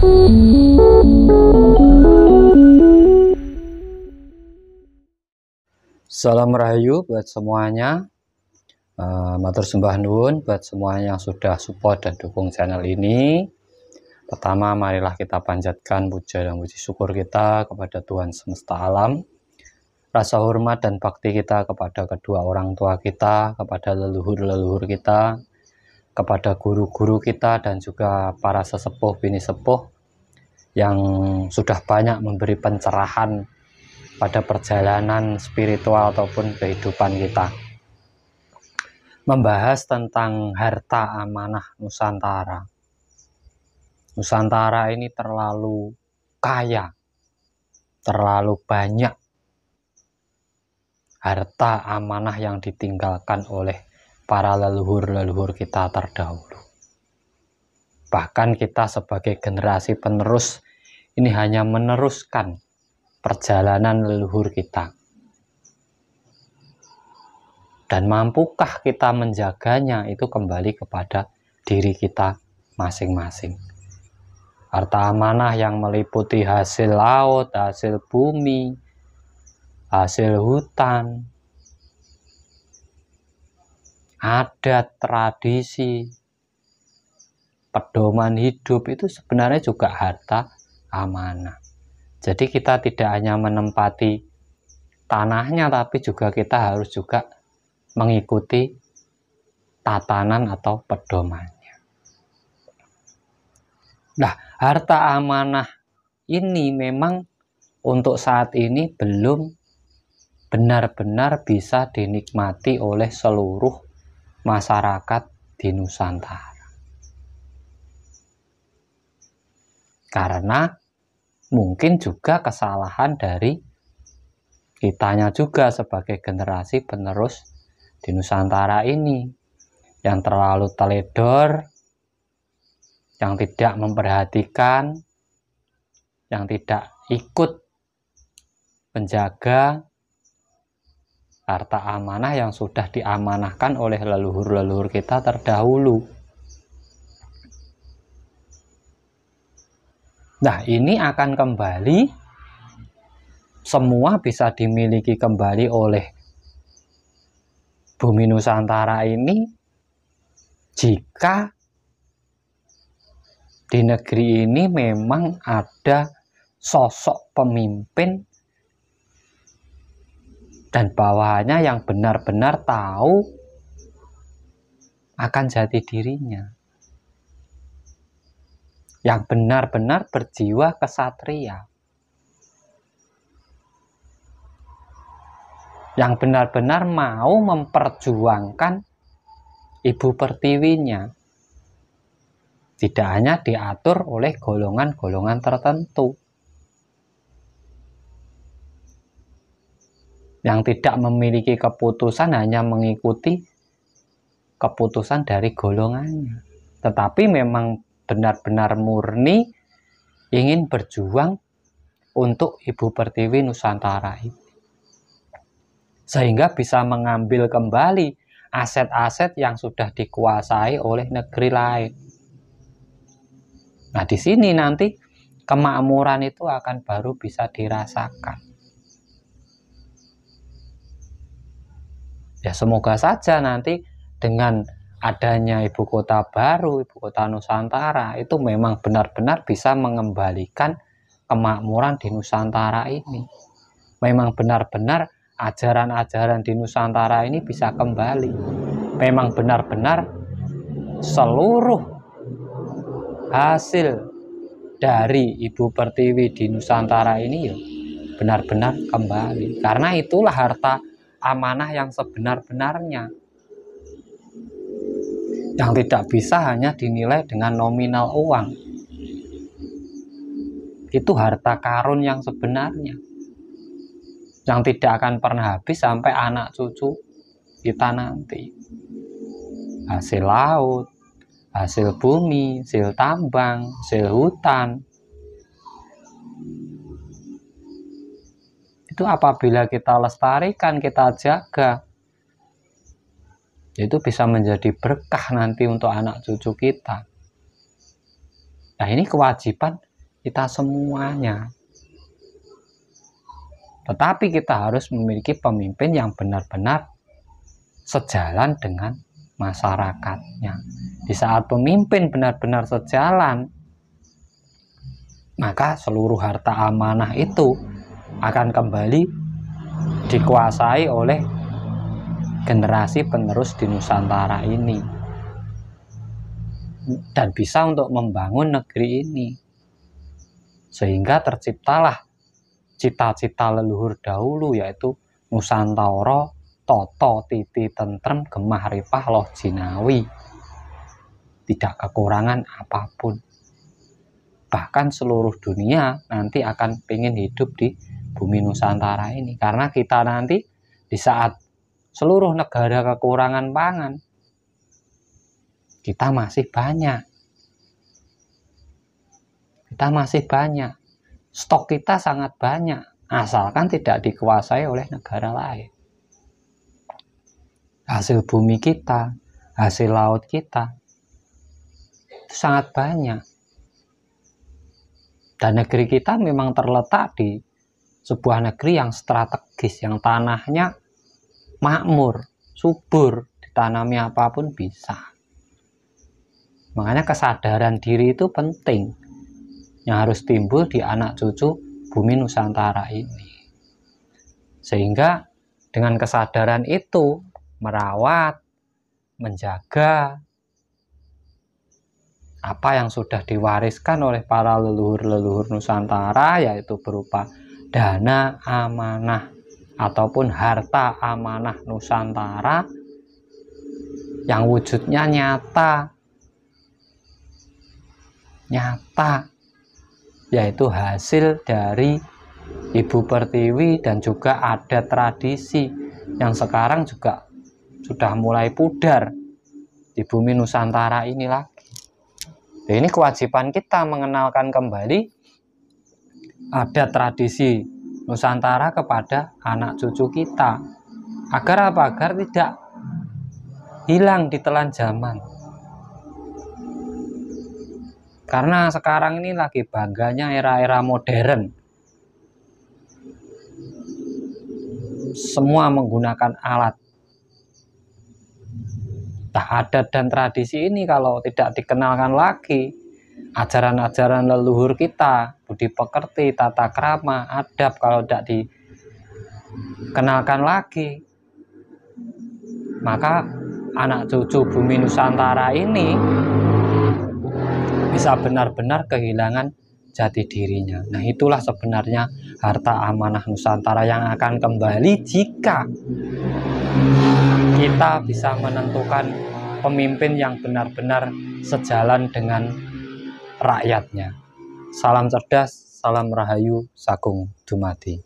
Salam Rahayu buat semuanya. Matur sembah nuwun buat semuanya yang sudah support dan dukung channel ini. Pertama, marilah kita panjatkan puja dan puji syukur kita kepada Tuhan semesta alam. Rasa hormat dan bakti kita kepada kedua orang tua kita, kepada leluhur-leluhur kita, kepada guru-guru kita, dan juga para sesepuh bini sepuh yang sudah banyak memberi pencerahan pada perjalanan spiritual ataupun kehidupan kita. Membahas tentang harta amanah Nusantara. Nusantara ini terlalu kaya, terlalu banyak harta amanah yang ditinggalkan oleh para leluhur-leluhur kita terdahulu. Bahkan kita sebagai generasi penerus ini hanya meneruskan perjalanan leluhur kita. Dan mampukah kita menjaganya, itu kembali kepada diri kita masing-masing. Harta amanah yang meliputi hasil laut, hasil bumi, hasil hutan, adat, tradisi, pedoman hidup, itu sebenarnya juga harta amanah. Jadi kita tidak hanya menempati tanahnya, tapi juga kita harus juga mengikuti tatanan atau pedomannya. Nah, harta amanah ini memang untuk saat ini belum benar-benar bisa dinikmati oleh seluruh masyarakat di Nusantara. Karena mungkin juga kesalahan dari kitanya juga sebagai generasi penerus di Nusantara ini, yang terlalu teledor, yang tidak memperhatikan, yang tidak ikut menjaga harta amanah yang sudah diamanahkan oleh leluhur-leluhur kita terdahulu. Nah, ini akan kembali, semua bisa dimiliki kembali oleh bumi Nusantara ini jika di negeri ini memang ada sosok pemimpin dan bawahannya yang benar-benar tahu akan jati dirinya, yang benar-benar berjiwa kesatria, yang benar-benar mau memperjuangkan ibu pertiwinya, tidak hanya diatur oleh golongan-golongan tertentu yang tidak memiliki keputusan, hanya mengikuti keputusan dari golongannya, tetapi memang benar-benar murni ingin berjuang untuk ibu pertiwi Nusantara ini, sehingga bisa mengambil kembali aset-aset yang sudah dikuasai oleh negeri lain. Nah, di sini nanti kemakmuran itu akan baru bisa dirasakan. Ya, semoga saja nanti dengan adanya ibu kota baru, ibu kota Nusantara, itu memang benar-benar bisa mengembalikan kemakmuran di Nusantara ini. Memang benar-benar ajaran-ajaran di Nusantara ini bisa kembali. Memang benar-benar seluruh hasil dari ibu pertiwi di Nusantara ini ya benar-benar kembali. Karena itulah harta amanah yang sebenar-benarnya, yang tidak bisa hanya dinilai dengan nominal uang. Itu harta karun yang sebenarnya, yang tidak akan pernah habis sampai anak cucu kita nanti. Hasil laut, hasil bumi, hasil tambang, hasil hutan, itu apabila kita lestarikan, kita jaga, itu bisa menjadi berkah nanti untuk anak cucu kita. Nah, ini kewajiban kita semuanya. Tetapi kita harus memiliki pemimpin yang benar-benar sejalan dengan masyarakatnya. Di saat pemimpin benar-benar sejalan, maka seluruh harta amanah itu akan kembali dikuasai oleh generasi penerus di Nusantara ini, dan bisa untuk membangun negeri ini, sehingga terciptalah cita-cita leluhur dahulu, yaitu Nusantara Toto Titi Tentrem Gemah Ripah Loh Jinawi, tidak kekurangan apapun. Bahkan seluruh dunia nanti akan pengen hidup di bumi Nusantara ini, karena kita nanti di saat seluruh negara kekurangan pangan, kita masih banyak, stok kita sangat banyak, asalkan tidak dikuasai oleh negara lain. Hasil bumi kita, hasil laut kita itu sangat banyak, dan negeri kita memang terletak di sebuah negeri yang strategis, yang tanahnya makmur, subur, ditanami apapun bisa. Makanya kesadaran diri itu penting, yang harus timbul di anak cucu bumi Nusantara ini, sehingga dengan kesadaran itu merawat, menjaga apa yang sudah diwariskan oleh para leluhur-leluhur Nusantara, yaitu berupa dana amanah ataupun harta amanah Nusantara yang wujudnya nyata, yaitu hasil dari Ibu Pertiwi dan juga adat tradisi yang sekarang juga sudah mulai pudar di bumi Nusantara ini lagi. Nah, ini kewajiban kita mengenalkan kembali adat tradisi Nusantara kepada anak cucu kita, agar apa? Agar tidak hilang di telan zaman. Karena sekarang ini lagi bangganya era-era modern, semua menggunakan alat. Nah, adat dan tradisi ini kalau tidak dikenalkan lagi, ajaran-ajaran leluhur kita, budi pekerti, tata krama, adab, kalau tidak dikenalkan lagi, maka anak cucu bumi Nusantara ini bisa benar-benar kehilangan jati dirinya. Nah, itulah sebenarnya harta amanah Nusantara yang akan kembali jika kita bisa menentukan pemimpin yang benar-benar sejalan dengan rakyatnya. Salam cerdas, salam rahayu, sagung dumadi.